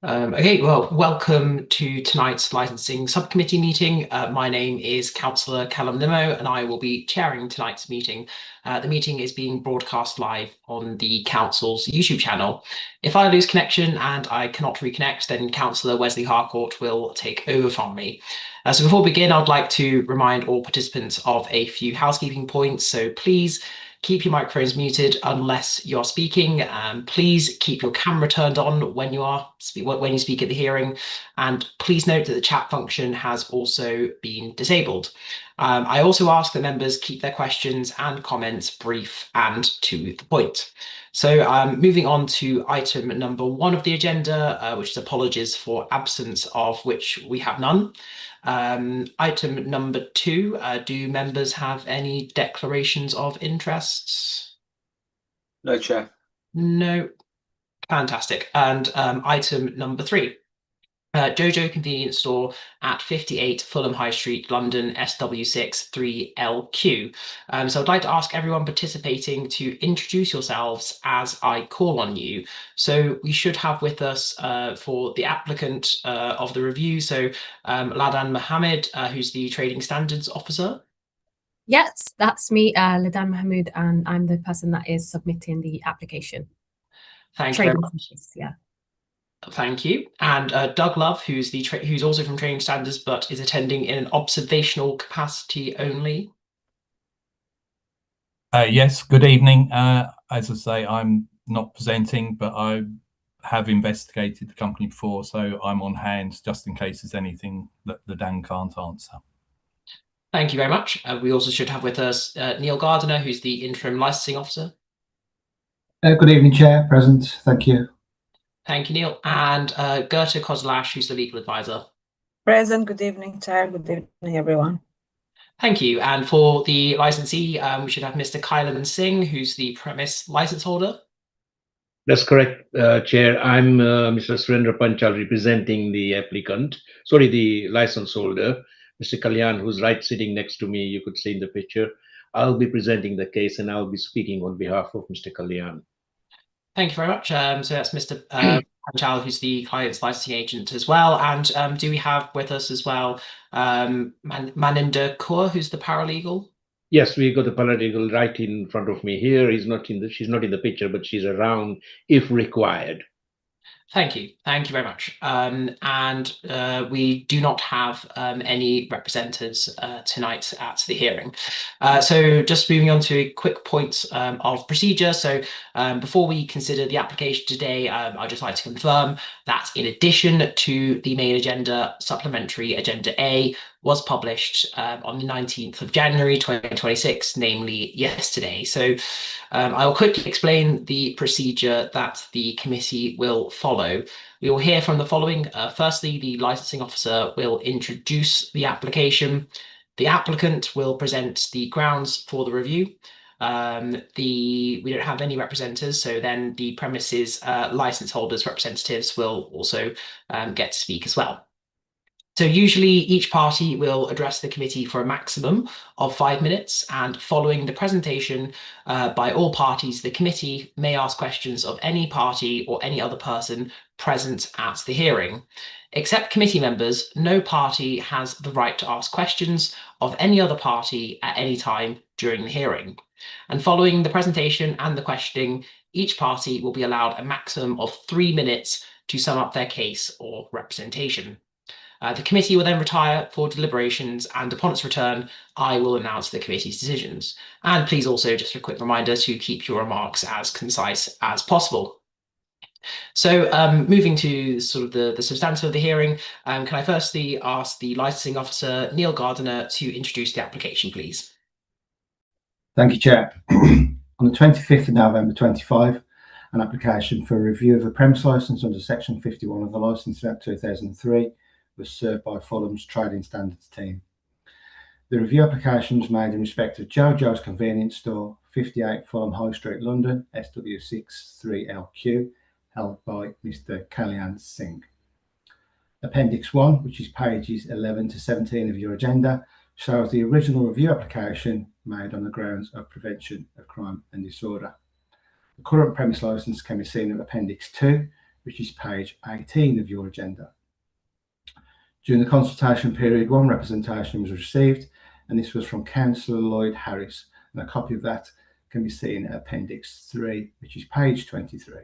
Okay, well, welcome to tonight's licensing subcommittee meeting. My name is Councillor Callum Nimmo, and I will be chairing tonight's meeting. The meeting is being broadcast live on the council's YouTube channel. If I lose connection and I cannot reconnect, then Councillor Wesley Harcourt will take over from me. So before we begin, I'd like to remind all participants of a few housekeeping points. So please keep your microphones muted unless you're speaking. Please keep your camera turned on when you speak at the hearing, and please note that the chat function has also been disabled. I also ask that members keep their questions and comments brief and to the point. So moving on to item number 1 of the agenda, which is apologies for absence of which we have none. Item number 2, do members have any declarations of interests? No, Chair. No. Fantastic. And item number 3, Jojo Convenience Store at 58 Fulham High Street, London, SW6 3LQ. So I'd like to ask everyone participating to introduce yourselves as I call on you. So we should have with us for the applicant of the review, so Ladan Mohammed, who's the Trading Standards Officer. Yes, that's me, Ladan Mahmood, and I'm the person that is submitting the application. Thank you very much. Yeah. Thank you. And Doug Love, who's also from Trading Standards, but is attending in an observational capacity only. Yes, good evening. As I say, I'm not presenting, but I have investigated the company before, so I'm on hand just in case there's anything that the Dan can't answer. Thank you very much. We also should have with us Neil Gardiner, who's the Interim Licensing Officer. Good evening, Chair. Present. Thank you. Thank you, Neil. And Gerta Kozlash, who's the Legal Advisor. Present. Good evening, Chair. Good evening, everyone. Thank you. And for the licensee, we should have Mr. Kailan Singh, who's the premise license holder. That's correct, Chair. I'm Mr. Surendra Panchal, representing the applicant, the license holder, Mr. Kalyan, who's right sitting next to me. You could see in the picture. I'll be presenting the case and I'll be speaking on behalf of Mr. Kalyan. Thank you very much. So that's Mr. Panchal, who's the client's licensing agent as well. And do we have with us as well Maninder Kaur, who's the paralegal? Yes, we got the paralegal right in front of me here. She's not in the picture, but she's around if required. Thank you. Thank you very much. And we do not have any representatives tonight at the hearing. So just moving on to quick points of procedure. So before we consider the application today, I'd just like to confirm that in addition to the main agenda, supplementary agenda A was published on the 19th of January 2026, namely yesterday. So I will quickly explain the procedure that the committee will follow. We will hear from the following. Firstly, the licensing officer will introduce the application. The applicant will present the grounds for the review. We don't have any representatives, so then the premises license holders representatives will also get to speak as well. So usually each party will address the committee for a maximum of 5 minutes, and following the presentation by all parties, the committee may ask questions of any party or any other person present at the hearing. Except committee members, no party has the right to ask questions of any other party at any time during the hearing. And following the presentation and the questioning, each party will be allowed a maximum of 3 minutes to sum up their case or representation. The committee will then retire for deliberations, and upon its return, I will announce the committee's decisions. And please also, just a quick reminder to keep your remarks as concise as possible. So moving to sort of the substantive of the hearing, can I firstly ask the licensing officer, Neil Gardiner, to introduce the application, please? Thank you, Chair. On the 25th of November 25, an application for a review of a premise licence under Section 51 of the Licensing Act 2003 was served by Fulham's Trading Standards team. The review application was made in respect of Jojo's Convenience Store, 58 Fulham High Street, London, SW6 3LQ, held by Mr. Kalyan Singh. Appendix 1, which is pages 11 to 17 of your agenda, shows the original review application made on the grounds of prevention of crime and disorder. The current premise licence can be seen in Appendix 2, which is page 18 of your agenda. During the consultation period, one representation was received, and this was from Councillor Lloyd Harris, and a copy of that can be seen at Appendix 3, which is page 23.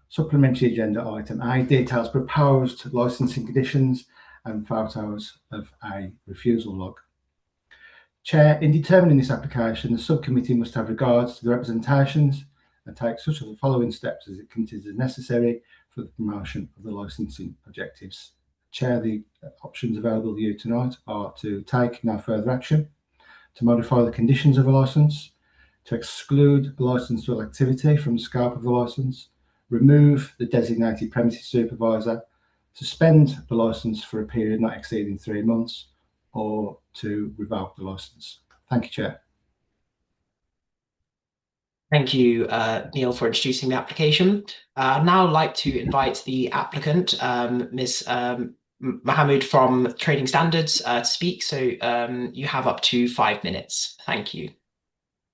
Supplementary agenda item A details proposed licensing conditions and photos of a refusal log. Chair, in determining this application, the subcommittee must have regards to the representations and take such of the following steps as it considers necessary for the promotion of the licensing objectives. Chair, the options available to you tonight are to take no further action, to modify the conditions of a licence, to exclude licensable activity from the scope of the licence, remove the designated premises supervisor, suspend the licence for a period not exceeding 3 months, or to revoke the licence. Thank you, Chair. Thank you, Neil, for introducing the application. I'd now like to invite the applicant, Ms. Mahmood from Trading Standards, to speak. So you have up to 5 minutes. Thank you.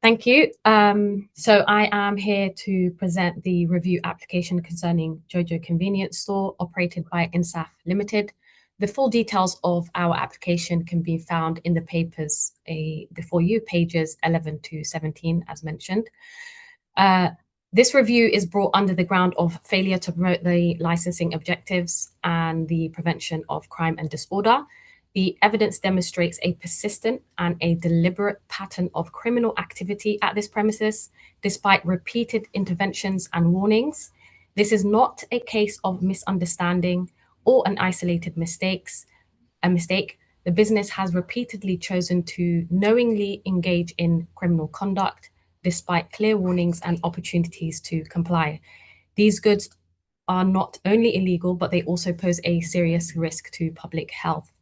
Thank you. So I am here to present the review application concerning Jojo Convenience Store operated by Insaf Limited. The full details of our application can be found in the papers before you, pages 11 to 17, as mentioned. This review is brought under the ground of failure to promote the licensing objectives and the prevention of crime and disorder. The evidence demonstrates a persistent and a deliberate pattern of criminal activity at this premises, despite repeated interventions and warnings. This is not a case of misunderstanding or an isolated mistake. The business has repeatedly chosen to knowingly engage in criminal conduct, despite clear warnings and opportunities to comply. These goods are not only illegal, but they also pose a serious risk to public health.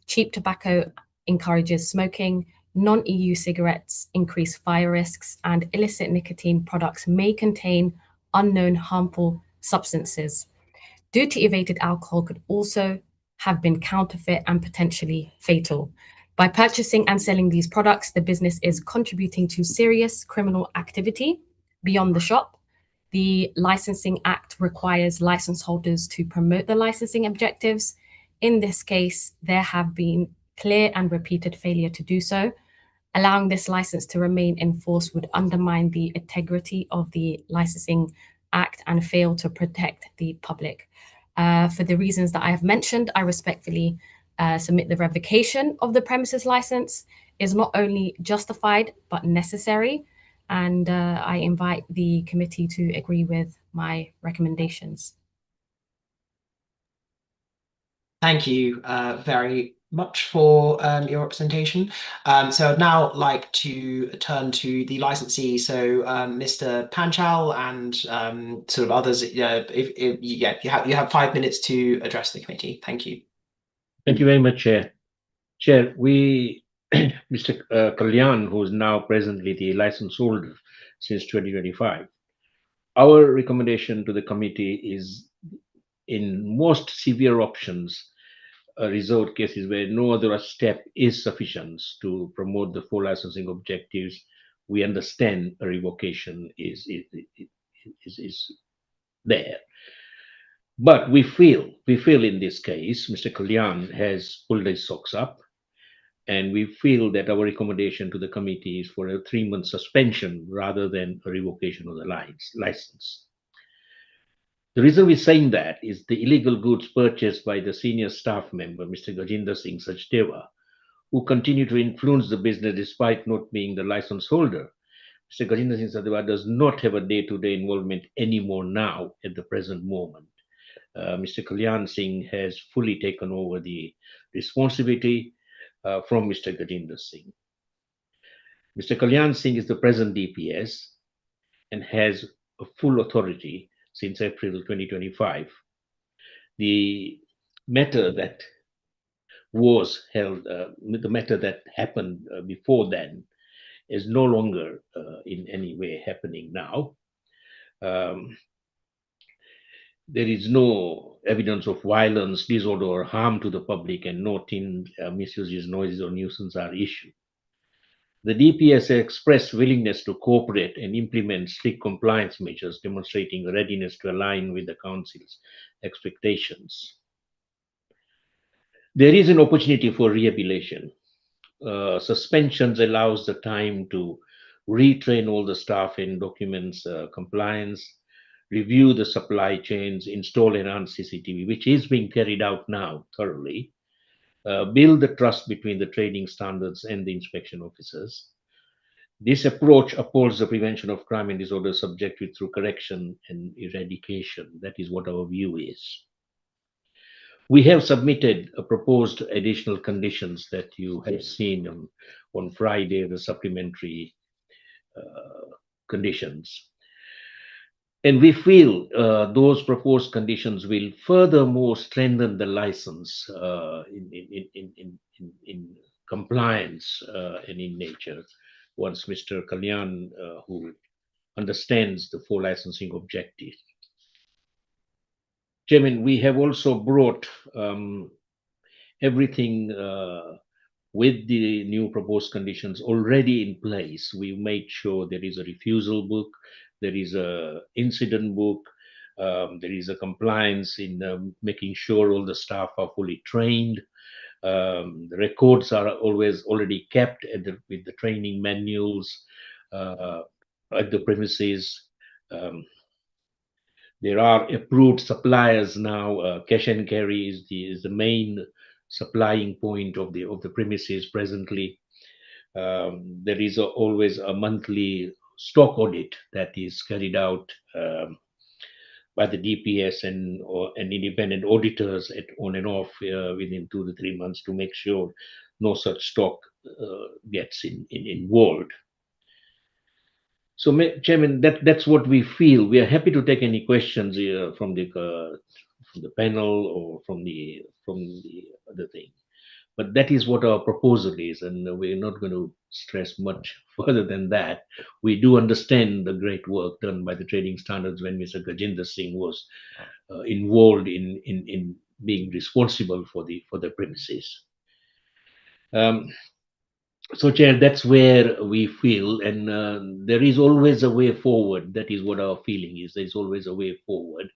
Cheap tobacco encourages smoking, non-EU cigarettes increase fire risks, and illicit nicotine products may contain unknown harmful substances. Duty-evaded alcohol could also have been counterfeit and potentially fatal. By purchasing and selling these products, the business is contributing to serious criminal activity beyond the shop. The Licensing Act requires license holders to promote the licensing objectives. In this case, there have been clear and repeated failure to do so. Allowing this license to remain in force would undermine the integrity of the Licensing Act and fail to protect the public. For the reasons that I have mentioned, I respectfully submit the revocation of the premises license is not only justified, but necessary. And I invite the committee to agree with my recommendations. Thank you very much for your representation. So I'd now like to turn to the licensee. So Mr. Panchal and sort of others, you have 5 minutes to address the committee. Thank you. Thank you very much, Chair. Chair, Mr. Kalyan, who is now presently the license holder since 2025, our recommendation to the committee is in most severe options, resort cases where no other step is sufficient to promote the full licensing objectives, we understand a revocation is there. But we feel in this case, Mr. Kalyan has pulled his socks up, and we feel that our recommendation to the committee is for a 3-month suspension rather than a revocation of the license. The reason we're saying that is the illegal goods purchased by the senior staff member, Mr. Gajinder Singh Sachdeva, who continue to influence the business despite not being the license holder. Mr. Gajinder Singh Sachdeva does not have a day-to-day involvement anymore now at the present moment. Mr. Kalyan Singh has fully taken over the responsibility from Mr. Gajinder Singh. Mr. Kalyan Singh is the present DPS and has a full authority since April 2025. The matter that was held, the matter that happened before then is no longer in any way happening now. There is no evidence of violence, disorder, or harm to the public, and no tin misuses, noises, or nuisance are issued. The DPS expressed willingness to cooperate and implement strict compliance measures, demonstrating readiness to align with the Council's expectations. There is an opportunity for rehabilitation. Suspensions allows the time to retrain all the staff in documents compliance, review the supply chains, install enhanced CCTV, which is being carried out now thoroughly, build the trust between the training standards and the inspection officers. This approach upholds the prevention of crime and disorder subjected through correction and eradication. That is what our view is. We have submitted a proposed additional conditions that you have seen on Friday, the supplementary conditions. And we feel those proposed conditions will furthermore strengthen the license in compliance and in nature once Mr. Kalyan, who understands the four licensing objectives. Chairman, we have also brought everything with the new proposed conditions already in place. We made sure there is a refusal book, there is a incident book, there is a compliance in making sure all the staff are fully trained. The records are always already kept with the training manuals at the premises. There are approved suppliers now. Cash and carry is the main supplying point of the premises presently. There is always a monthly stock audit that is carried out by the DPS and independent auditors on and off within 2 to 3 months to make sure no such stock gets involved. So, Chairman, that's what we feel. We are happy to take any questions from the panel or from the other thing. But that is what our proposal is, and we're not going to stress much further than that. We do understand the great work done by the trading standards when Mr. Gajinder Singh was involved in being responsible for the premises. So, Chair, that's where we feel, and there is always a way forward. That is what our feeling is. There's always a way forward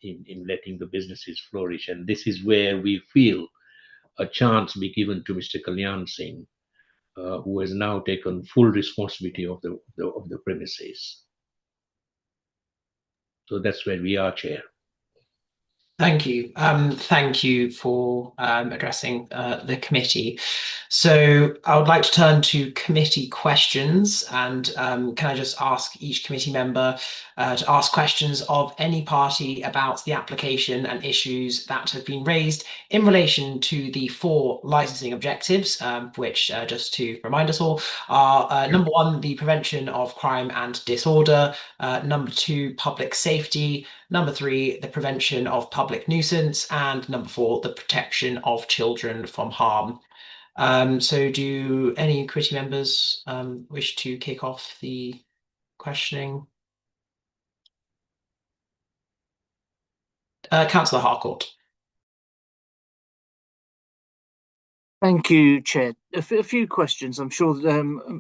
in letting the businesses flourish, and this is where we feel a chance be given to Mr. Kalyan Singh, who has now taken full responsibility of the premises. So that's where we are, Chair. Thank you. Thank you for addressing the committee. So I would like to turn to committee questions, and can I just ask each committee member to ask questions of any party about the application and issues that have been raised in relation to the 4 licensing objectives, which, just to remind us all, are number 1, the prevention of crime and disorder, number 2, public safety, number 3, the prevention of public nuisance, and number 4, the protection of children from harm. So do any committee members wish to kick off the questioning? Councillor Harcourt. Thank you, Chair. A few questions. I'm sure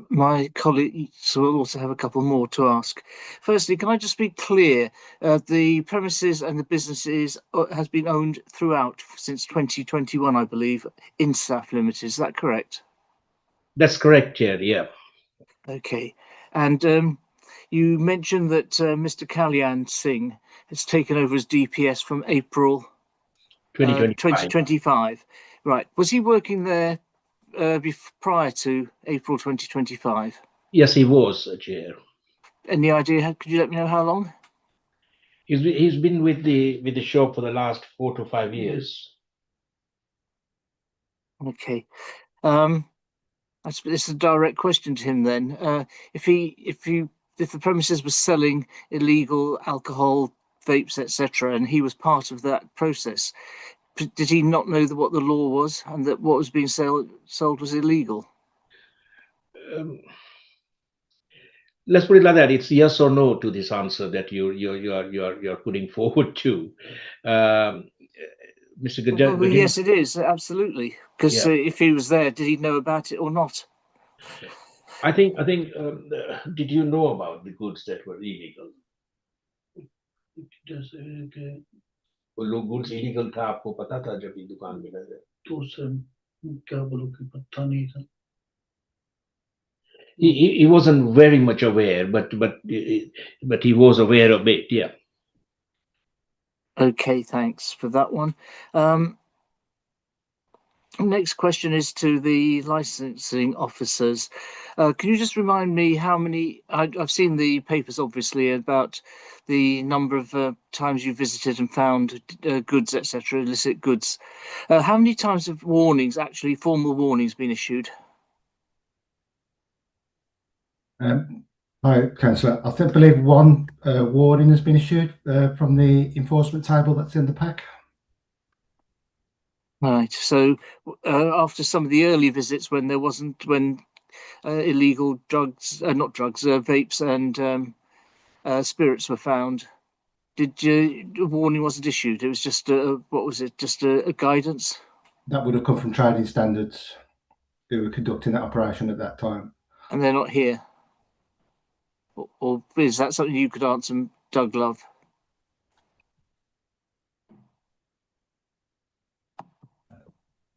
my colleagues will also have a couple more to ask. Firstly, can I just be clear? The premises and the businesses has been owned throughout since 2021, I believe, INSAF Limited. Is that correct? That's correct, Chair. Yeah. Okay. And you mentioned that Mr. Kalyan Singh has taken over as DPS from April 2025. Right. Was he working there prior to April 2025? Yes, he was, Chair. Any idea? Could you let me know how long? He's been with the shop for the last 4 to 5 years. Okay. This is a direct question to him then. If the premises was selling illegal alcohol, vapes, etc., and he was part of that process, did he not know what the law was and that what was being sold was illegal? Let's put it like that. It's yes or no to this answer that you're putting forward to, Mr. Gajinder. Well, yes, it is absolutely. Because if he was there, did he know about it or not? I think did you know about the goods that were illegal? वो लोग goods illegal था, आपको पता था जब ये दुकान में लगे? तो सर क्या बोलूं कि पता नहीं था. He wasn't very much aware, but he was aware of it. Yeah. Okay, thanks for that one. Next question is to the licensing officers. Can you just remind me how many? I've seen the papers, obviously, about the number of times you visited and found goods, etc., illicit goods. How many times have warnings, actually formal warnings, been issued? Hi, Councillor. I believe one warning has been issued from the enforcement table that's in the pack. Right. So after some of the early visits, when illegal drugs, not drugs, vapes and spirits were found, a warning wasn't issued? It was just what was it? Just a guidance? That would have come from trading standards who were conducting that operation at that time. And they're not here? Or is that something you could answer, Doug Love?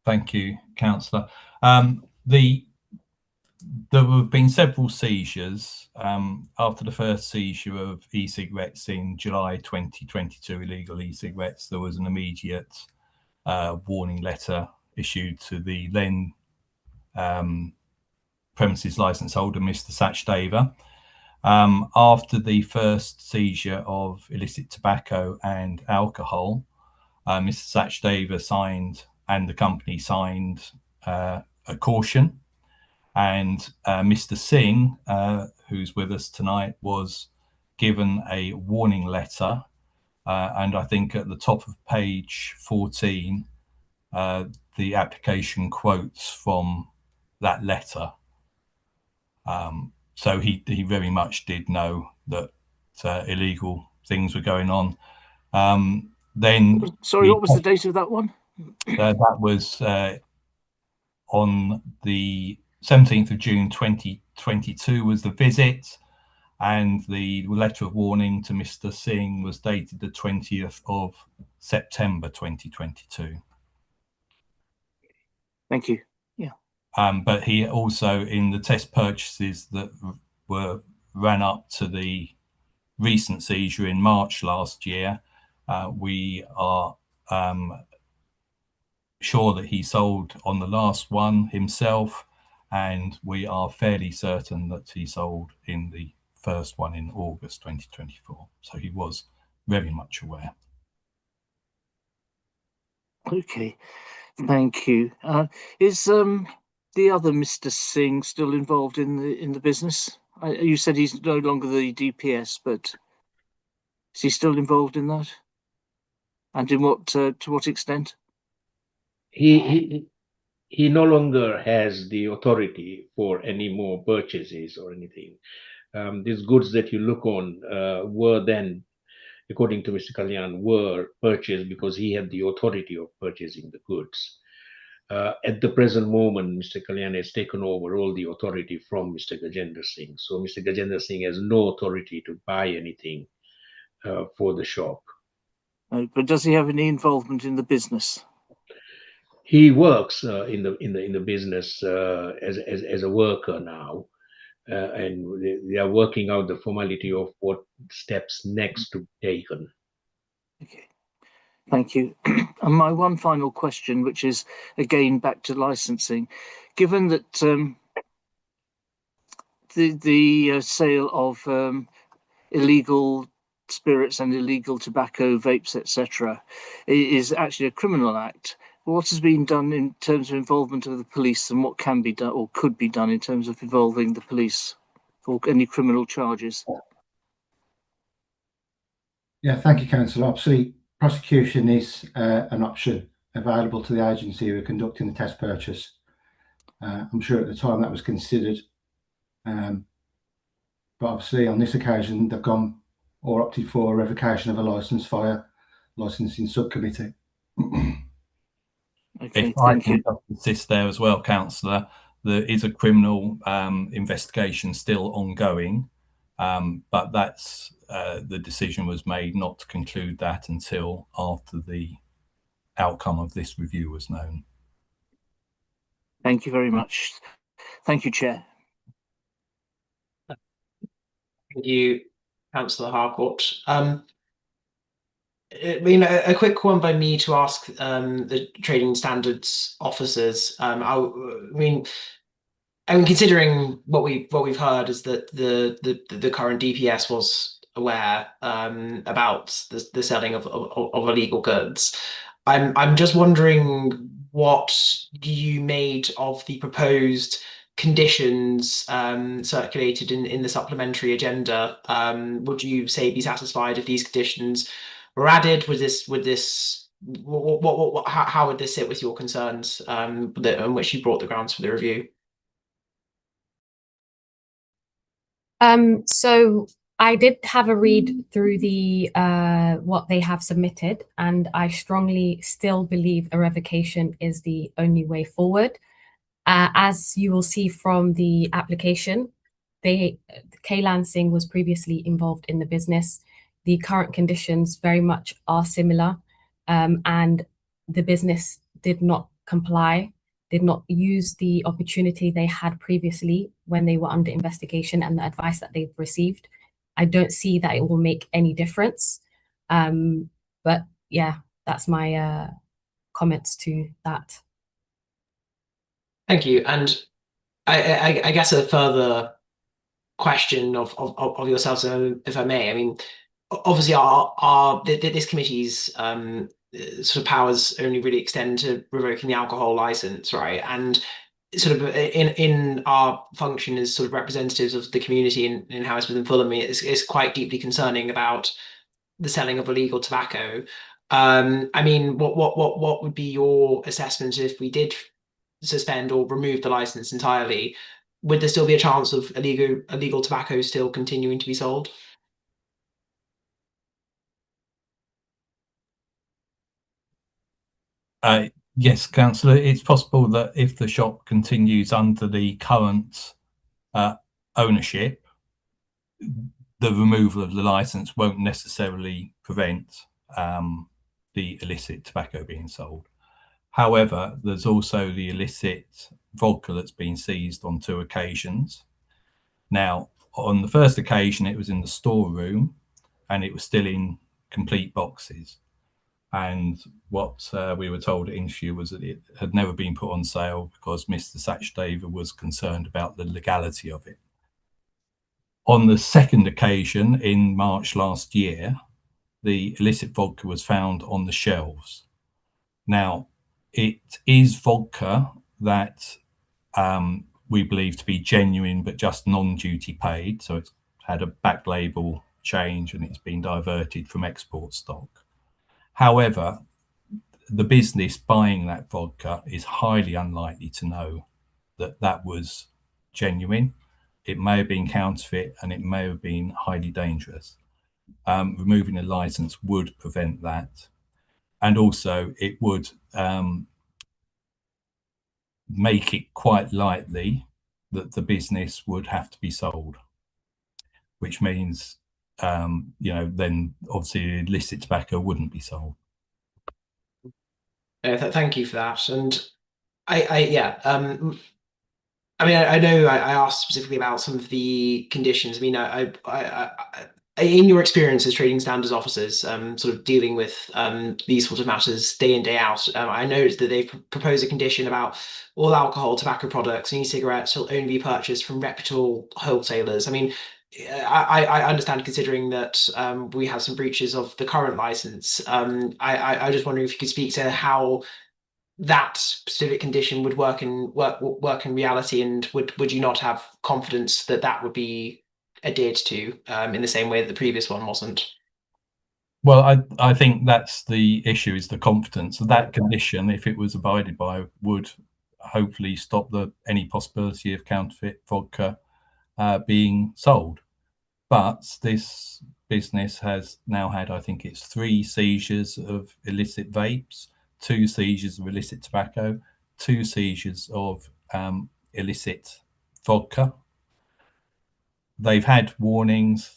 Thank you, Councillor. There have been several seizures. After the first seizure of e-cigarettes in July 2022, illegal e-cigarettes, there was an immediate warning letter issued to the then premises licence holder, Mr. Sachdever. After the first seizure of illicit tobacco and alcohol, Mr. Sachdever signed and the company signed a caution, and Mr. Singh, who's with us tonight, was given a warning letter, and I think at the top of page 14 the application quotes from that letter. So he very much did know that illegal things were going on. Then, sorry, what was the date of that one? That was on the 17th of June 2022 was the visit, and the letter of warning to Mr. Singh was dated the 20th of September 2022. Thank you. Yeah. But he also, in the test purchases that ran up to the recent seizure in March last year, we are sure that he sold on the last one himself, and we are fairly certain that he sold in the first one in August 2024. So he was very much aware. Okay, thank you. Is the other Mr. Singh still involved in the business? You said he's no longer the DPS, but is he involved in that? And in what to what extent? He no longer has the authority for any more purchases or anything. These goods that you look on were then, according to Mr. Kalyan, were purchased because he had the authority of purchasing the goods. At the present moment, Mr. Kalyan has taken over all the authority from Mr. Gajendra Singh. So Mr. Gajendra Singh has no authority to buy anything for the shop. But does he have any involvement in the business? He works in the business as a worker now, and they are working out the formality of what steps next to be taken. Okay, thank you. And my one final question, which is again back to licensing, given that the sale of illegal spirits and illegal tobacco, vapes, etc., is actually a criminal act, what has been done in terms of involvement of the police, and what can be done or could be done in terms of involving the police or any criminal charges? Yeah, thank you, Councillor. Obviously, prosecution is an option available to the agency who are conducting the test purchase. I'm sure at the time that was considered, but obviously on this occasion they've gone or opted for revocation of a licence via licensing subcommittee. Okay, if I can assist there as well, Councillor, There is a criminal investigation still ongoing, but that's the decision was made not to conclude that until after the outcome of this review was known. Thank you very much. Thank you, Chair. Thank you, Councillor Harcourt. I mean, a quick one by me to ask the trading standards officers. I mean, considering what we've heard is that the current DPS was aware about the selling of illegal goods. I'm just wondering what you made of the proposed conditions circulated in the supplementary agenda. Would you say be satisfied if these conditions were added? How would this sit with your concerns on which you brought the grounds for the review? So I did have a read through the what they have submitted, and I strongly still believe a revocation is the only way forward. As you will see from the application, Kay Lansing was previously involved in the business. The current conditions very much are similar, and the business did not comply, did not use the opportunity they had previously when they were under investigation and the advice that they've received. I don't see that it will make any difference. But yeah, that's my comments to that. Thank you. And I guess a further question of yourselves, if I may. I mean, obviously, this committee's sort of powers only really extend to revoking the alcohol license, right? And sort of in our function as sort of representatives of the community in Hammersmith and Fulham, it's quite deeply concerning about the selling of illegal tobacco. I mean, what would be your assessment if we did suspend or remove the license entirely? Would there still be a chance of illegal tobacco still continuing to be sold? Yes, Councillor, it's possible that if the shop continues under the current ownership, the removal of the license won't necessarily prevent the illicit tobacco being sold. However, there's also the illicit vodka that's been seized on 2 occasions. Now, on the first occasion, it was in the storeroom and it was still in complete boxes. And what we were told at interview was that it had never been put on sale because Mr. Sachdeva was concerned about the legality of it. On the second occasion in March last year, the illicit vodka was found on the shelves. Now, it is vodka that we believe to be genuine, but just non-duty paid. So it's had a back label change and it's been diverted from export stock. However, the business buying that vodka is highly unlikely to know that that was genuine. It may have been counterfeit and it may have been highly dangerous. Removing a license would prevent that. And also it would make it quite likely that the business would have to be sold, which means, then obviously illicit tobacco wouldn't be sold. Thank you for that. And I mean, I know I asked specifically about some of the conditions. I mean, in your experience as trading standards officers, sort of dealing with these sorts of matters day in, day out, I noticed that they've proposed a condition about all alcohol, tobacco products, and e-cigarettes will only be purchased from reputable wholesalers. I mean, I understand, considering that we have some breaches of the current license. I just wondering if you could speak to how that specific condition would work in reality, and would you not have confidence that that would be adhered to in the same way that the previous one wasn't? Well, I think that's the issue, is the confidence. So that condition, if it was abided by, would hopefully stop any possibility of counterfeit vodka being sold. But this business has now had, I think it's 3 seizures of illicit vapes, 2 seizures of illicit tobacco, 2 seizures of illicit vodka. They've had warnings,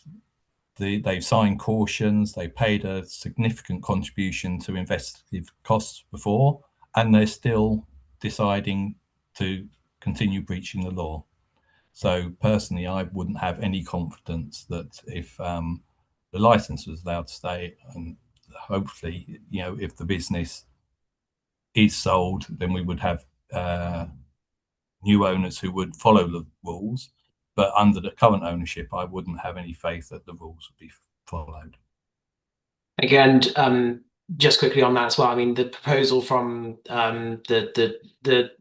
they've signed cautions, they paid a significant contribution to investigative costs before, and they're still deciding to continue breaching the law. So personally, I wouldn't have any confidence that if the license was allowed to stay, and hopefully, you know, if the business is sold, then we would have new owners who would follow the rules. But under the current ownership, I wouldn't have any faith that the rules would be followed. Again, just quickly on that as well. I mean, the proposal from the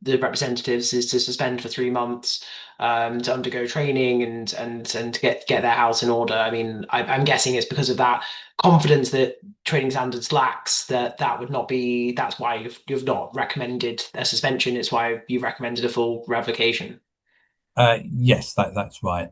representatives is to suspend for 3 months, to undergo training and to get their house in order. I mean, I'm guessing it's because of that confidence that trading standards lacks that would not be. That's why you've not recommended a suspension. It's why you've recommended a full revocation. Yes, that's right.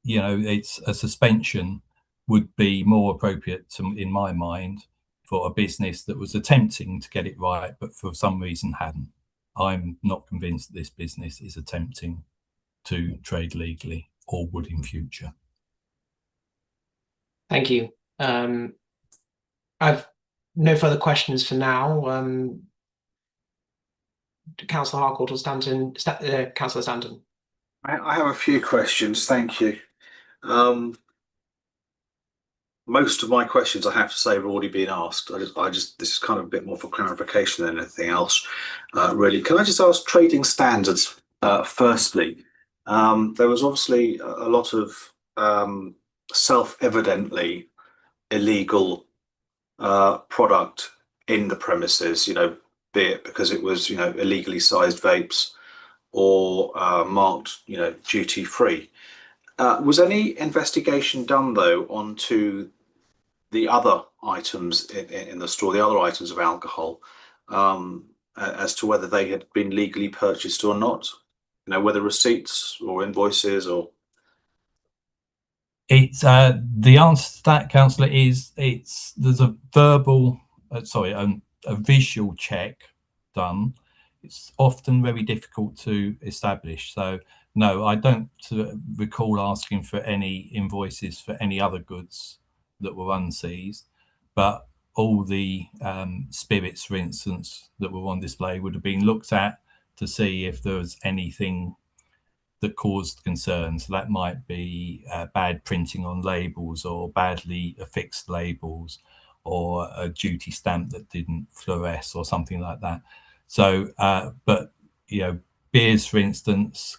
You know, it's a suspension would be more appropriate in my mind for a business that was attempting to get it right, but for some reason hadn't. I'm not convinced that this business is attempting to trade legally or would in future. Thank you. I've no further questions for now. Councillor Harcourt or Stanton, Councillor Stanton. I have a few questions. Thank you. Most of my questions, I have to say, have already been asked. This is kind of a bit more for clarification than anything else, really. Can I just ask trading standards firstly? There was obviously a lot of self-evidently illegal product in the premises, you know, be it because it was, you know, illegally sized vapes or marked, you know, duty free. Was any investigation done though onto the other items in the store, the other items of alcohol, as to whether they had been legally purchased or not? You know, whether receipts or invoices or. It's the answer to that, Councillor, is there's a verbal, a visual check done. It's often very difficult to establish. So no, I don't recall asking for any invoices for any other goods that were unseized, but all the spirits, for instance, that were on display would have been looked at to see if there was anything that caused concern. So that might be bad printing on labels or badly affixed labels or a duty stamp that didn't fluoresce or something like that. So, but, you know, beers, for instance,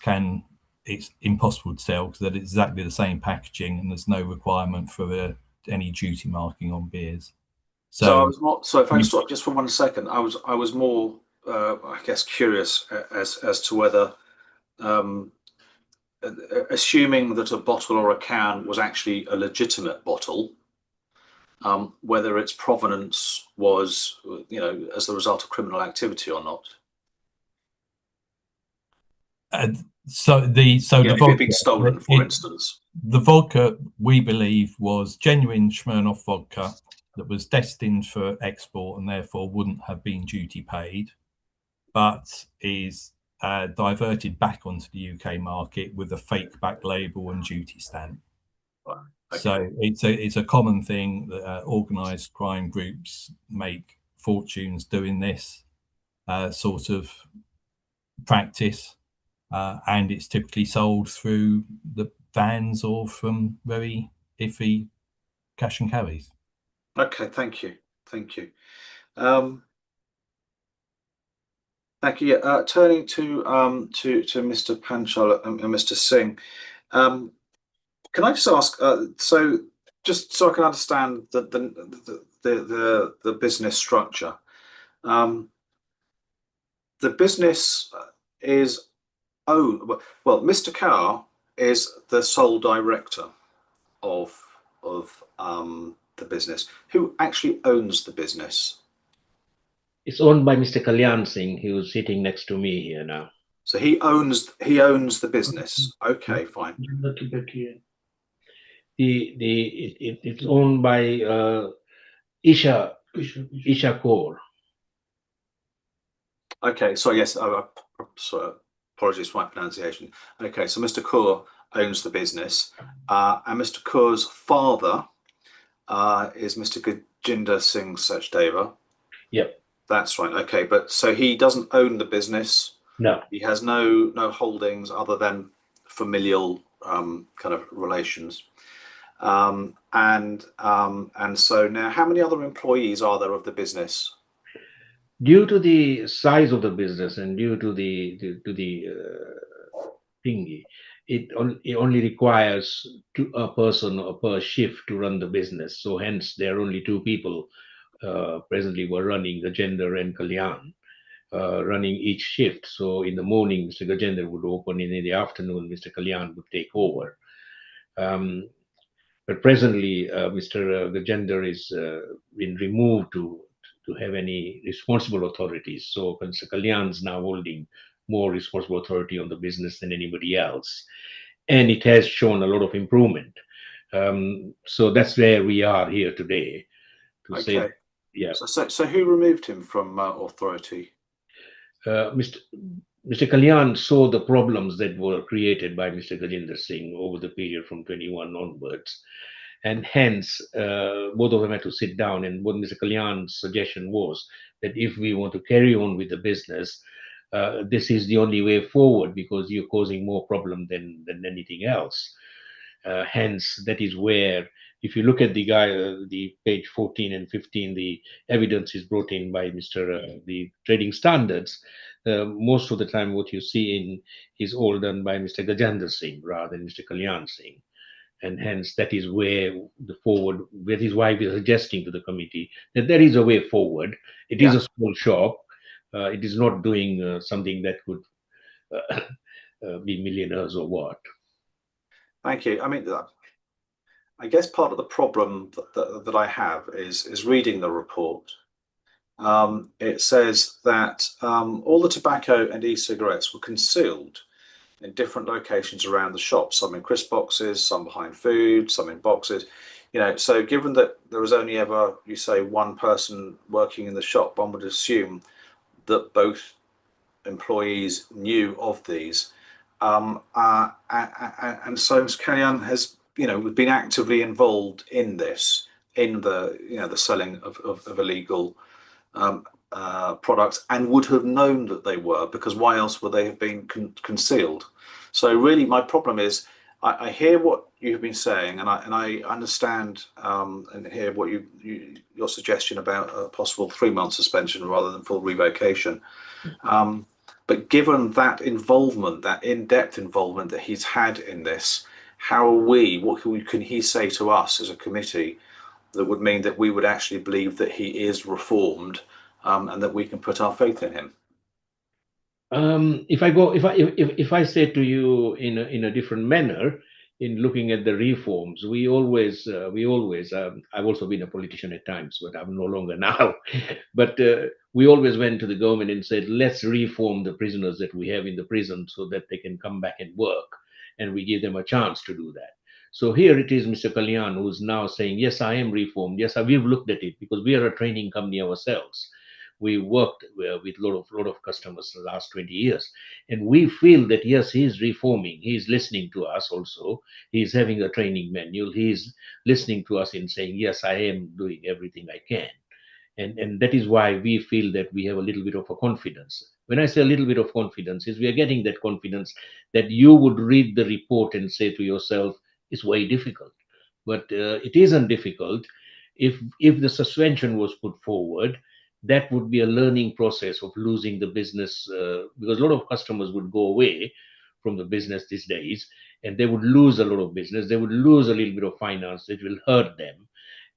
it's impossible to tell because it's exactly the same packaging and there's no requirement for any duty marking on beers. So I was more, so if I can stop just for 1 second, I was more, I guess, curious as to whether, assuming that a bottle or a can was actually a legitimate bottle, whether its provenance was, you know, as the result of criminal activity or not. The vodka being stolen, for instance. The vodka, we believe, was genuine Smirnoff vodka that was destined for export and therefore wouldn't have been duty paid, but is diverted back onto the UK market with a fake back label and duty stamp. Right. Okay. So it's a common thing that organised crime groups make fortunes doing this sort of practice, and it's typically sold through the vans or from very iffy cash and carries. Okay, thank you. Thank you. Thank you. Turning to Mr. Panchal and Mr. Singh, can I just ask? So, just so I can understand the business structure, the business is owned. Well, Mr. Carr is the sole director of the business. Who actually owns the business? It's owned by Mr. Kalyan Singh, who's sitting next to me here now. So he owns the business. Okay, fine. It's owned by Isha Kaur. Okay, so yes, sorry. Apologies for my pronunciation. Okay, so Mr. Kaur owns the business, and Mr. Kaur's father is Mr. Gajinder Singh Sachdeva. Yep. That's right. Okay, but so he doesn't own the business. No. He has no holdings other than familial kind of relations. And so now, how many other employees are there of the business? Due to the size of the business and due to the thingy, it only requires a person per shift to run the business. So hence, there are only two people presently were running, Gajendra and Kalyan, running each shift. So in the morning, Mr. Gajendra would open, and in the afternoon, Mr. Kalyan would take over. But presently, Mr. Gajendra is been removed to have any responsible authorities. So Mr. Kalyan's now holding more responsible authority on the business than anybody else, and it has shown a lot of improvement. So that's where we are here today. To say, yeah. So who removed him from authority? Mr. Kalyan saw the problems that were created by Mr. Gajendra Singh over the period from 21 onwards. And hence, both of them had to sit down. And what Mr. Kalyan's suggestion was that if we want to carry on with the business, this is the only way forward, because you're causing more problem than anything else. Hence, that is where, if you look at the the page 14 and 15, the evidence is brought in by the trading standards. Most of the time, what you see in is all done by Mr. Gajendra Singh rather than Mr. Kalyan Singh. And hence, that is where that is why we're suggesting to the committee that there is a way forward. It is a small shop. It is not doing something that could be millionaires or what. Thank you. I mean, I guess part of the problem that I have is reading the report. It says that all the tobacco and e-cigarettes were concealed in different locations around the shop, some in crisp boxes, some behind food, some in boxes. You know, so given that there was only ever, you say, one person working in the shop, one would assume that both employees knew of these. And so Mr. Kalyan has, been actively involved in this, in the selling of illegal products, and would have known that they were, because why else would they have been concealed? So really, my problem is, I hear what you have been saying, and I understand and hear what your suggestion about a possible 3-month suspension rather than full revocation. But given that involvement, that in-depth involvement that he's had in this, what can he say to us as a committee that would mean that we would actually believe that he is reformed, and that we can put our faith in him? If I say to you in a different manner, in looking at the reforms, we always I've also been a politician at times, but I'm no longer now. But we always went to the government and said, let's reform the prisoners that we have in the prison so that they can come back and work, and we give them a chance to do that. So here it is, Mr. Kalyan, who's now saying, yes, I am reformed. Yes, we've looked at it, because we are a training company ourselves. We worked with a lot of customers the last 20 years. And we feel that, yes, he is reforming. He is listening to us also. He is having a training manual. He is listening to us and saying, yes, I am doing everything I can. And that is why we feel that we have a little bit of a confidence. When I say a little bit of confidence, is we are getting that confidence that you would read the report and say to yourself, it's very difficult. But it isn't difficult. If the suspension was put forward, that would be a learning process of losing the business, because a lot of customers would go away from the business these days, and they would lose a lot of business. They would lose a little bit of finance. It will hurt them.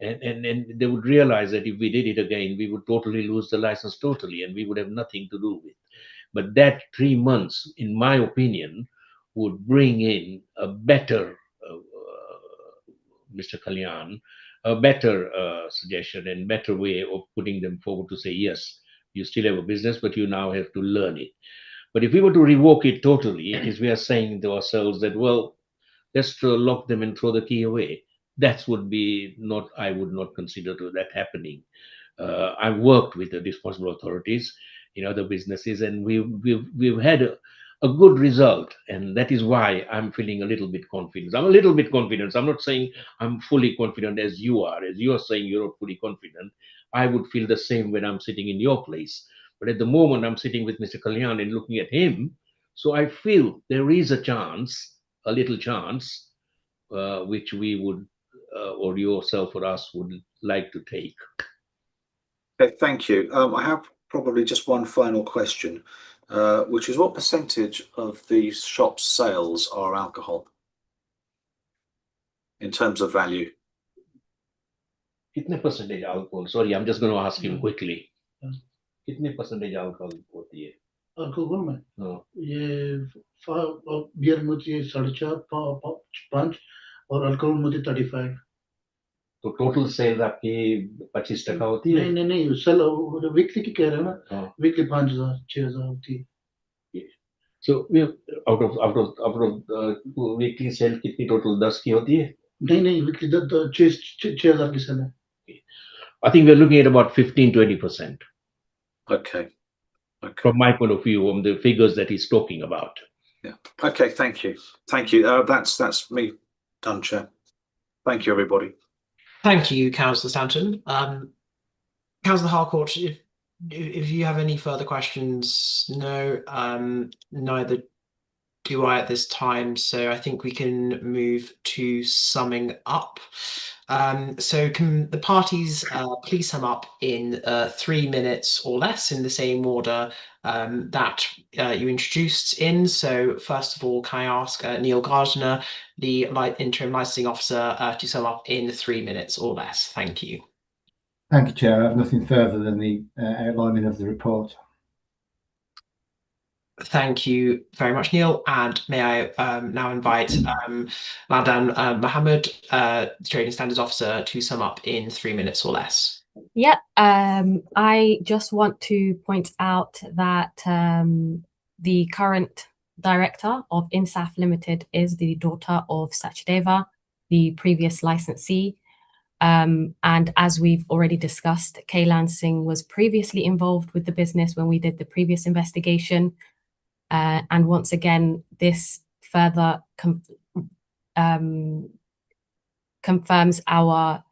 And they would realize that if we did it again, we would totally lose the license totally, and we would have nothing to do with. But that 3 months, in my opinion, would bring in a better Mr. Kalyan, a better suggestion and better way of putting them forward to say, yes, you still have a business, but you now have to learn it. But if we were to revoke it totally, it is we are saying to ourselves that, well, let's lock them and throw the key away. That would be not, I would not consider that happening. I've worked with the responsible authorities in other businesses, and we've had a good result, and that is why I'm feeling a little bit confident. I'm a little bit confident. I'm not saying I'm fully confident as you are. As you are saying you're not fully confident, I would feel the same when I'm sitting in your place. But at the moment, I'm sitting with Mr. Kalyan and looking at him, so I feel there is a chance, a little chance, which we would, or yourself or us would like to take. Okay, thank you. I have probably just one final question, which is what percentage of the shop's sales are alcohol in terms of value? कितने percentage alcohol? Sorry, I'm just going to ask him quickly. कितने percentage alcohol होती है? Alcohol में हाँ, ये beer में होती है 4.5 5 और अल्कोहल में होती है 35। तो टोटल सेल आपकी 25% होती है? नहीं सल वीकली की कह रहे हो ना, वीकली 5,000 6,000 होती है। So we out of weekly sale कितनी टोटल 10 की होती है? नहीं वीकली 6,000 की सेल है। I think we're looking at about 15-20%. Okay. From my point of view, on the figures that he's talking about. Yeah. Okay. Thank you. That's me done, Chair. Thank you, everybody. Thank you, Councillor Stanton. Councillor Harcourt, if you have any further questions, no, neither do I at this time. So I think we can move to summing up. So can the parties please sum up in 3 minutes or less in the same order that you introduced in. So first of all, can I ask Neil Gardner, the interim licensing officer, to sum up in 3 minutes or less? Thank you. Thank you, Chair. I have nothing further than the outlining of the report. Thank you very much, Neil. And may I now invite Ladan Mohammed, Trading Standards Officer, to sum up in 3 minutes or less. Yeah, I just want to point out that the current director of Insaf Limited is the daughter of Sachdeva, the previous licensee. And as we've already discussed, Kailan Singh was previously involved with the business when we did the previous investigation. And once again, this further confirms our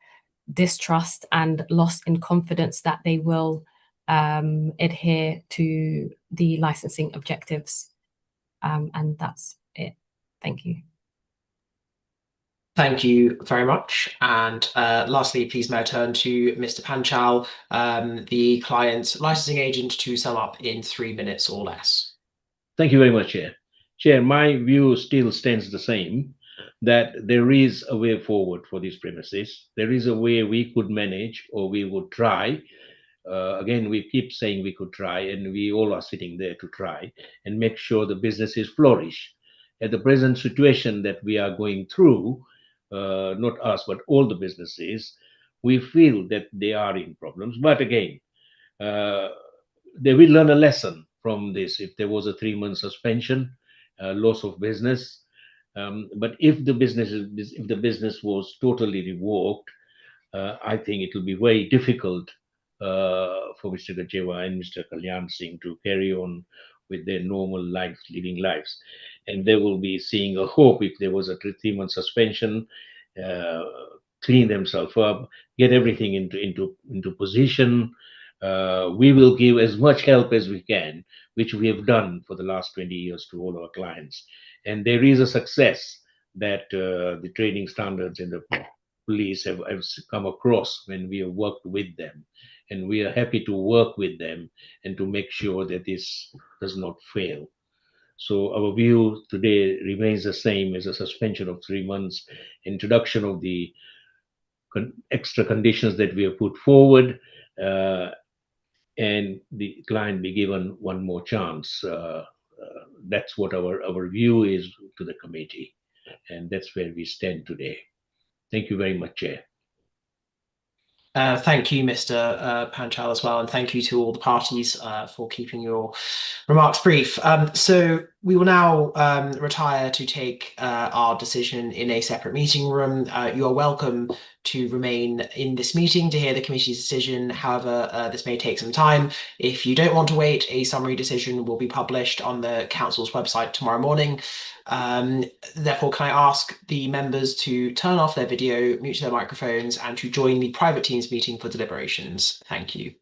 distrust and loss in confidence that they will adhere to the licensing objectives. And that's it. Thank you. Thank you very much. And lastly, please may I turn to Mr. Panchal, the client's licensing agent, to sum up in 3 minutes or less. Thank you very much, Chair. Chair, my view still stands the same, that there is a way forward for these premises. There is a way we could manage, or we would try. Again, we keep saying we could try, and we all are sitting there to try and make sure the businesses flourish. At the present situation that we are going through, not us, but all the businesses, we feel that they are in problems. But again, they will learn a lesson from this. If there was a 3-month suspension, loss of business, but if the business was totally revoked, I think it will be very difficult for Mr. Gajeva and Mr. Kalyan Singh to carry on with their normal life, living lives, and they will be seeing a hope if there was a 3-month suspension. Clean themselves up, get everything into position. We will give as much help as we can, which we have done for the last 20 years to all our clients. And there is a success that the trading standards and the police have come across when we have worked with them. And we are happy to work with them and to make sure that this does not fail. So our view today remains the same as a suspension of 3 months, introduction of the extra conditions that we have put forward, and the client be given one more chance. That's what our view is to the committee, and that's where we stand today. Thank you very much, Chair. Thank you, Mr. Panchal, as well, and thank you to all the parties for keeping your remarks brief. So We will now retire to take our decision in a separate meeting room. You are welcome to remain in this meeting to hear the committee's decision. However, this may take some time. If you don't want to wait, a summary decision will be published on the council's website tomorrow morning. Therefore, can I ask the members to turn off their video, mute their microphones, and to join the private Teams meeting for deliberations? Thank you.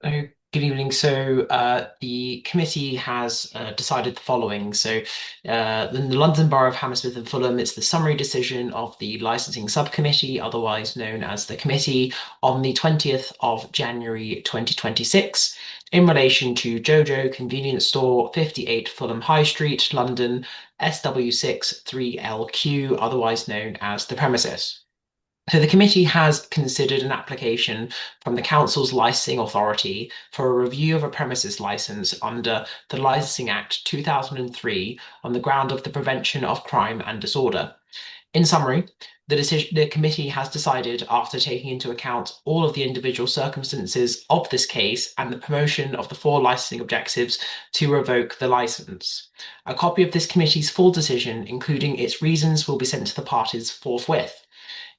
Oh, good evening. So the committee has decided the following. So in the London Borough of Hammersmith and Fulham, it's the summary decision of the licensing subcommittee, otherwise known as the committee, on the 20th of January 2026 in relation to Jojo Convenience Store, 58 Fulham High Street, London, SW6 3LQ, otherwise known as the premises. So the committee has considered an application from the council's licensing authority for a review of a premises license under the Licensing Act 2003 on the ground of the prevention of crime and disorder. In summary, the committee has decided, after taking into account all of the individual circumstances of this case and the promotion of the 4 licensing objectives, to revoke the license. A copy of this committee's full decision, including its reasons, will be sent to the parties forthwith.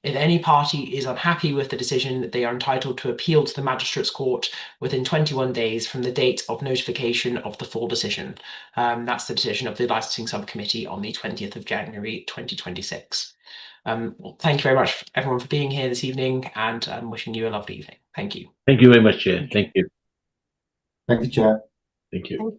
If any party is unhappy with the decision, they are entitled to appeal to the Magistrates' Court within 21 days from the date of notification of the full decision. That's the decision of the Licensing Subcommittee on the 20th of January 2026. Well, thank you very much, everyone, for being here this evening, and I'm wishing you a lovely evening. Thank you. Thank you very much, Chair. Thank you. Thank you, Chair. Thank you. Thank you.